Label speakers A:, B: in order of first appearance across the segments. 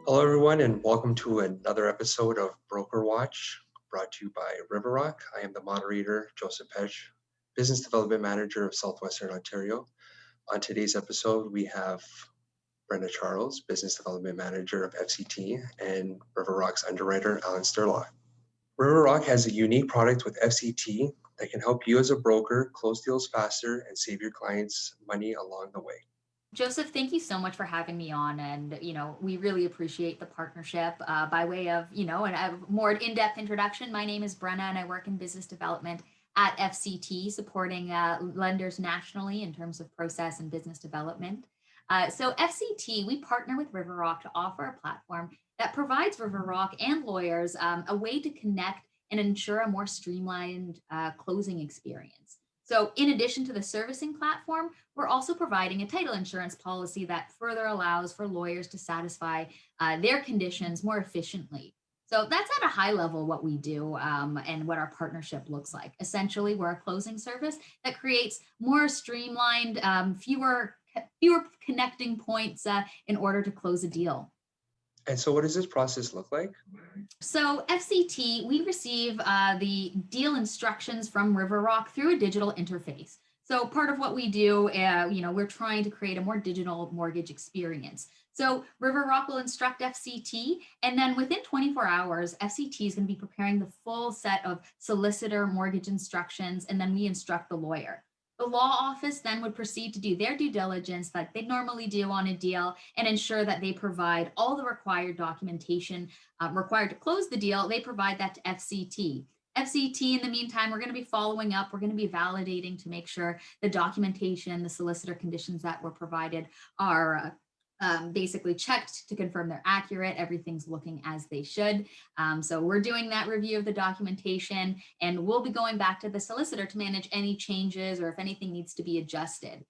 A: Hello, everyone, and welcome to another episode of Broker Watch, brought to you by Riverrock. I am the moderator, Joseph Pech, Business Development Manager of Southwestern Ontario. On today's episode, we have Brenda Charles, Business Development Manager of FCT, and Riverrock's underwriter, Alan Sturlock. Riverrock has a unique product with FCT that can help you as a broker close deals faster and save your clients money along the way.
B: Joseph, thank you so much for having me on. And, we really appreciate the partnership. By way of, a more in-depth introduction, my name is Brenna and I work in business development at FCT, supporting lenders nationally in terms of process and business development. So FCT, we partner with Riverrock to offer a platform that provides Riverrock and lawyers a way to connect and ensure a more streamlined closing experience. So in addition to the servicing platform, we're also providing a title insurance policy that further allows for lawyers to satisfy their conditions more efficiently. So that's at a high level what we do and what our partnership looks like. Essentially, we're a closing service that creates more streamlined, fewer connecting points in order to close a deal.
A: And so, what does this process look like?
B: So FCT, we receive the deal instructions from Riverrock through a digital interface. So part of what we do, we're trying to create a more digital mortgage experience. So Riverrock will instruct FCT, and then within 24 hours, FCT is going to be preparing the full set of solicitor mortgage instructions, and then we instruct the lawyer. The law office then would proceed to do their due diligence like they normally do on a deal and ensure that they provide all the required documentation required to close the deal. They provide that to FCT. FCT, in the meantime, we're going to be following up. We're going to be validating to make sure the documentation, the solicitor conditions that were provided are basically checked to confirm they're accurate. Everything's looking as they should. So we're doing that review of the documentation, and we'll be going back to the solicitor to manage any changes or if anything needs to be adjusted.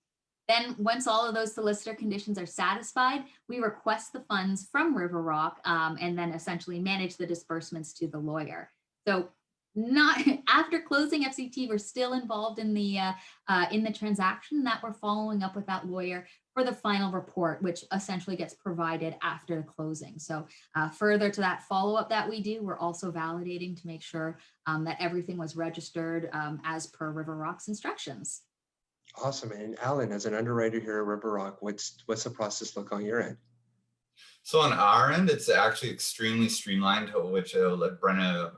B: Then once all of those solicitor conditions are satisfied, we request the funds from Riverrock and then essentially manage the disbursements to the lawyer. So not after closing FCT, we're still involved in the transaction that we're following up with that lawyer for the final report, which essentially gets provided after the closing. So further to that follow-up that we do, we're also validating to make sure that everything was registered as per Riverrock's instructions.
A: Awesome. And Alan, as an underwriter here at Riverrock, what's the process look on your end?
C: So on our end, it's actually extremely streamlined, which like Brenna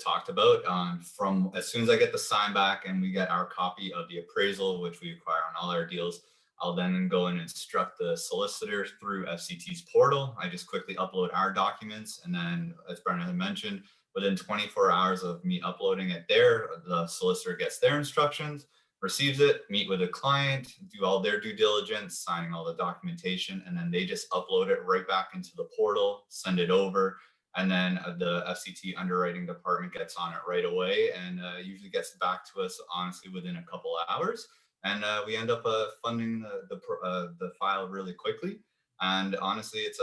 C: talked about. From as soon as I get the sign back and we get our copy of the appraisal, which we acquire on all our deals, I'll then go and instruct the solicitor through FCT's portal. I just quickly upload our documents, and then, as Brenna had mentioned, within 24 hours of me uploading it there, the solicitor gets their instructions, receives it, meet with a client, do all their due diligence, signing all the documentation, and then they just upload it right back into the portal, send it over, and then the FCT underwriting department gets on it right away and usually gets back to us honestly within a couple of hours. And we end up funding the file really quickly. And honestly, it's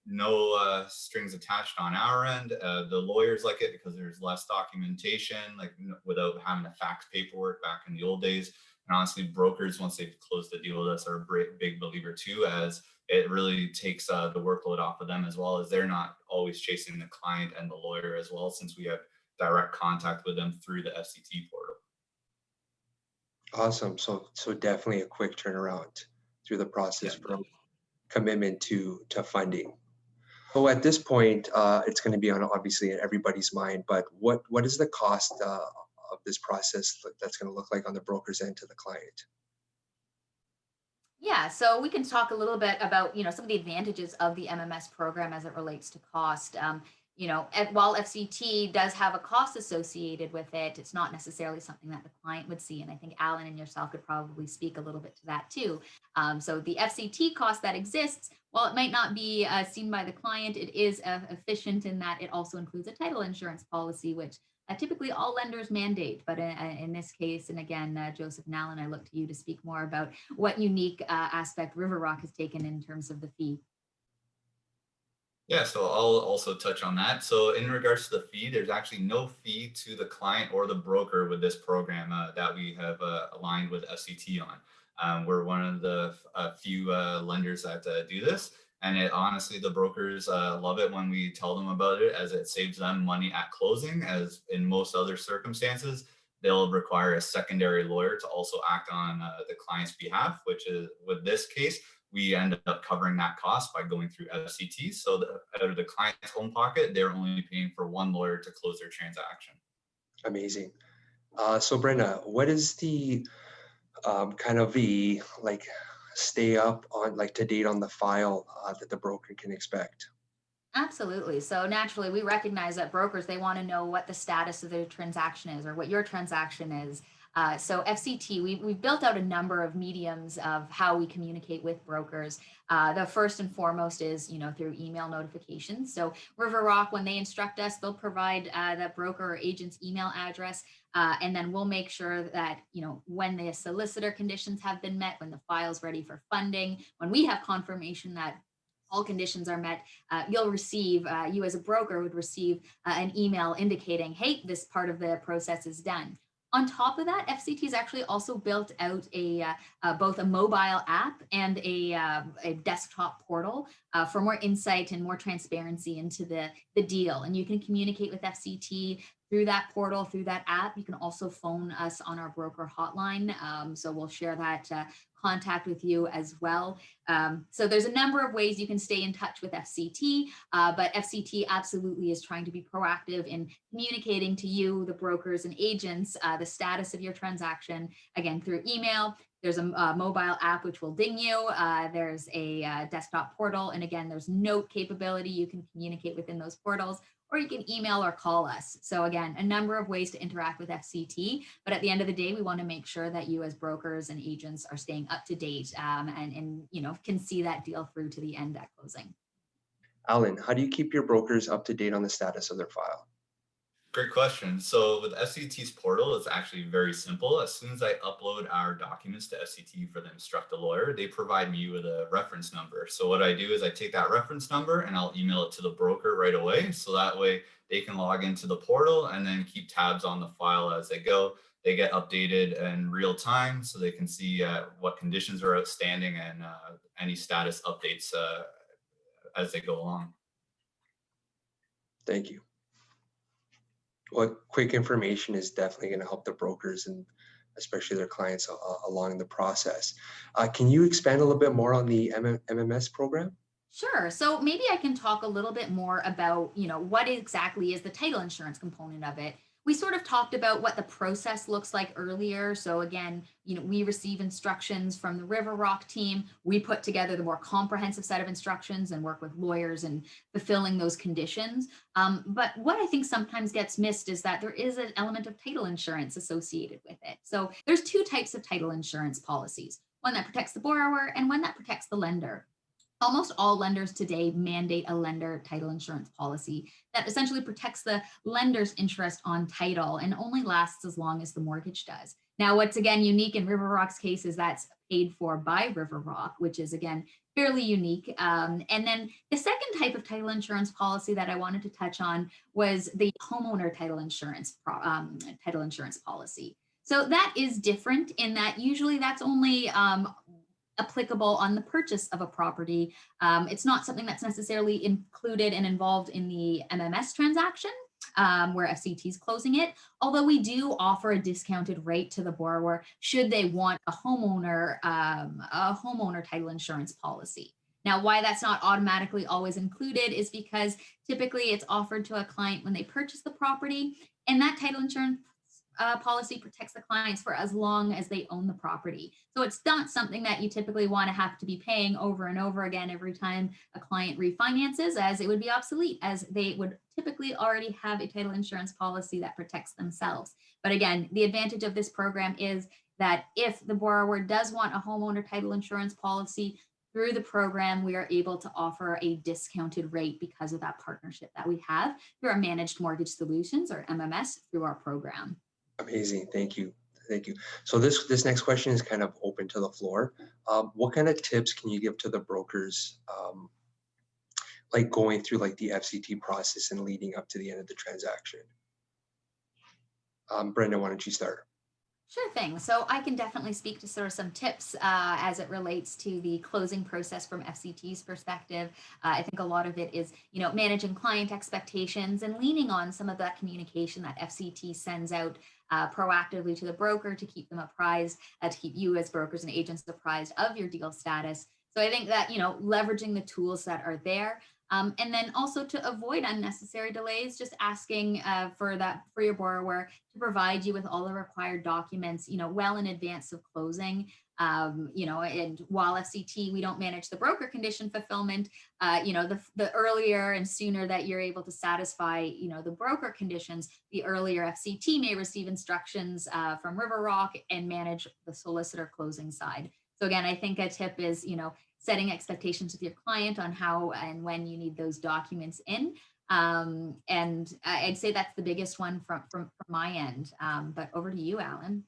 C: no strings attached on our end. The lawyers like it because there's less documentation, like without having to fax paperwork back in the old days. And honestly, brokers, once they've closed the deal with us, are a big believer too, as it really takes the workload off of them, as well as they're not always chasing the client and the lawyer as well, since we have direct contact with them through the FCT portal.
A: Awesome. So definitely a quick turnaround through the process from commitment to funding. So at this point, it's going to be on obviously in everybody's mind, but what is the cost of this process that's going to look like on the broker's end to the client?
B: Yeah, so we can talk a little bit about, some of the advantages of the MMS program as it relates to cost. While FCT does have a cost associated with it, it's not necessarily something that the client would see. And I think Alan and yourself could probably speak a little bit to that too. So the FCT cost that exists, while it might not be seen by the client, it is efficient in that it also includes a title insurance policy, which typically all lenders mandate. But in this case, and again, Joseph and Alan, I look to you to speak more about what unique aspect Riverrock has taken in terms of the fee.
C: Yeah, so I'll also touch on that. So in regards to the fee, there's actually no fee to the client or the broker with this program that we have aligned with FCT on. We're one of the few lenders that do this. And honestly, the brokers love it when we tell them about it, as it saves them money at closing. As in most other circumstances, they'll require a secondary lawyer to also act on the client's behalf, which is, with this case, we end up covering that cost by going through FCT. So out of the client's own pocket, they're only paying for one lawyer to close their transaction.
A: Amazing. So Brenda, what is the kind of the like stay up on like to date on the file that the broker can expect?
B: Absolutely. So naturally, we recognize that brokers, they want to know what the status of their transaction is or what your transaction is. So FCT, we've built out a number of mediums of how we communicate with brokers. The first and foremost is, through email notifications. So Riverrock, when they instruct us, they'll provide the broker or agent's email address. And then we'll make sure that, when the solicitor conditions have been met, when the file's ready for funding, when we have confirmation that all conditions are met, you'll receive, you as a broker would receive an email indicating, hey, this part of the process is done. On top of that, FCT has actually also built out both a mobile app and a desktop portal for more insight and more transparency into the deal. And you can communicate with FCT through that portal, through that app. You can also phone us on our broker hotline. So we'll share that contact with you as well. So there's a number of ways you can stay in touch with FCT, but FCT absolutely is trying to be proactive in communicating to you, the brokers and agents, the status of your transaction, again, through email. There's a mobile app which will ding you. There's a desktop portal. And again, there's note capability. You can communicate within those portals, or you can email or call us. So again, a number of ways to interact with FCT, but at the end of the day, we want to make sure that you as brokers and agents are staying up to date and can see that deal through to the end at closing.
A: Alan, how do you keep your brokers up to date on the status of their file?
C: Great question. So with FCT's portal, it's actually very simple. As soon as I upload our documents to FCT for the instruct a lawyer, they provide me with a reference number. So what I do is I take that reference number and I'll email it to the broker right away. So that way they can log into the portal and then keep tabs on the file as they go. They get updated in real time so they can see what conditions are outstanding and any status updates as they go along.
A: Thank you. Well, quick information is definitely going to help the brokers and especially their clients along the process. Can you expand a little bit more on the MMS program?
B: Sure. So maybe I can talk a little bit more about, what exactly is the title insurance component of it. We sort of talked about what the process looks like earlier. So again, we receive instructions from the Riverrock team. We put together the more comprehensive set of instructions and work with lawyers and fulfilling those conditions. But what I think sometimes gets missed is that there is an element of title insurance associated with it. So there's two types of title insurance policies, one that protects the borrower and one that protects the lender. Almost all lenders today mandate a lender title insurance policy that essentially protects the lender's interest on title and only lasts as long as the mortgage does. Now, what's again unique in Riverrock's case is that's paid for by Riverrock, which is again fairly unique. And then the second type of title insurance policy that I wanted to touch on was the homeowner title insurance policy. So that is different in that usually that's only applicable on the purchase of a property. It's not something that's necessarily included and involved in the MMS transaction where FCT is closing it, although we do offer a discounted rate to the borrower should they want a homeowner title insurance policy. Now, why that's not automatically always included is because typically it's offered to a client when they purchase the property, and that title insurance policy protects the clients for as long as they own the property. So it's not something that you typically want to have to be paying over and over again every time a client refinances, as it would be obsolete, as they would typically already have a title insurance policy that protects themselves. But again, the advantage of this program is that if the borrower does want a homeowner title insurance policy, through the program, we are able to offer a discounted rate because of that partnership that we have through our Managed Mortgage Solutions, or MMS, through our program.
A: Amazing. Thank you. Thank you. So this next question is kind of open to the floor. What kind of tips can you give to the brokers, like going through like the FCT process and leading up to the end of the transaction? Brenda, why don't you start?
B: Sure thing. So I can definitely speak to sort of some tips as it relates to the closing process from FCT's perspective. I think a lot of it is, managing client expectations and leaning on some of that communication that FCT sends out proactively to the broker to keep them apprised, to keep you as brokers and agents apprised of your deal status. So I think that, leveraging the tools that are there. And then also to avoid unnecessary delays, just asking for your borrower to provide you with all the required documents, well in advance of closing. And while FCT, we don't manage the broker condition fulfillment, the earlier and sooner that you're able to satisfy, the broker conditions, the earlier FCT may receive instructions from River Rock and manage the solicitor closing side. So again, I think a tip is, setting expectations with your client on how and when you need those documents in. And I'd say that's the biggest one from my end. But over to you, Alan.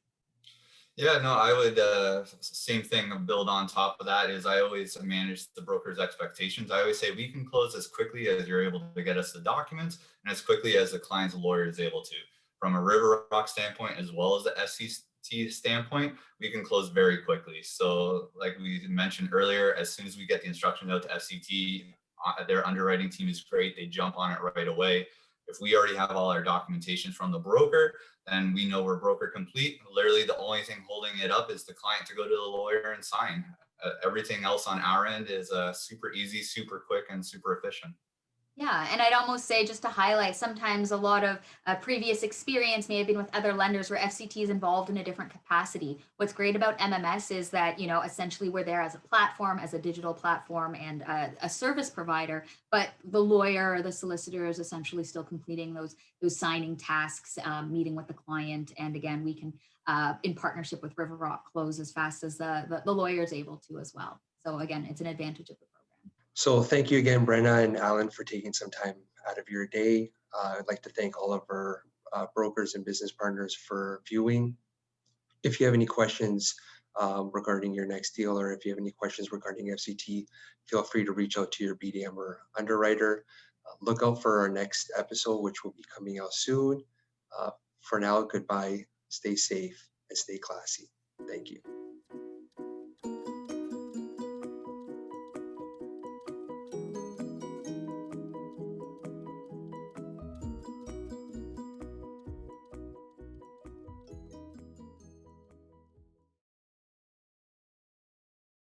C: Yeah, no, I would, same thing, build on top of that is I always manage the broker's expectations. I always say we can close as quickly as you're able to get us the documents and as quickly as the client's lawyer is able to. From a River Rock standpoint, as well as the FCT standpoint, we can close very quickly. So like we mentioned earlier, as soon as we get the instructions out to FCT, their underwriting team is great. They jump on it right away. If we already have all our documentation from the broker, then we know we're broker complete. Literally, the only thing holding it up is the client to go to the lawyer and sign. Everything else on our end is super easy, super quick, and super efficient.
B: Yeah, and I'd almost say just to highlight, sometimes a lot of previous experience may have been with other lenders where FCT is involved in a different capacity. What's great about MMS is that, essentially we're there as a platform, as a digital platform and a service provider, but the lawyer or the solicitor is essentially still completing those signing tasks, meeting with the client. And again, we can, in partnership with River Rock, close as fast as the lawyer is able to as well. So again, it's an advantage of the program.
A: So thank you again, Brenna and Alan, for taking some time out of your day. I'd like to thank all of our brokers and business partners for viewing. If you have any questions regarding your next deal, or if you have any questions regarding FCT, feel free to reach out to your BDM or underwriter. Look out for our next episode, which will be coming out soon. For now, goodbye, stay safe, and stay classy. Thank you.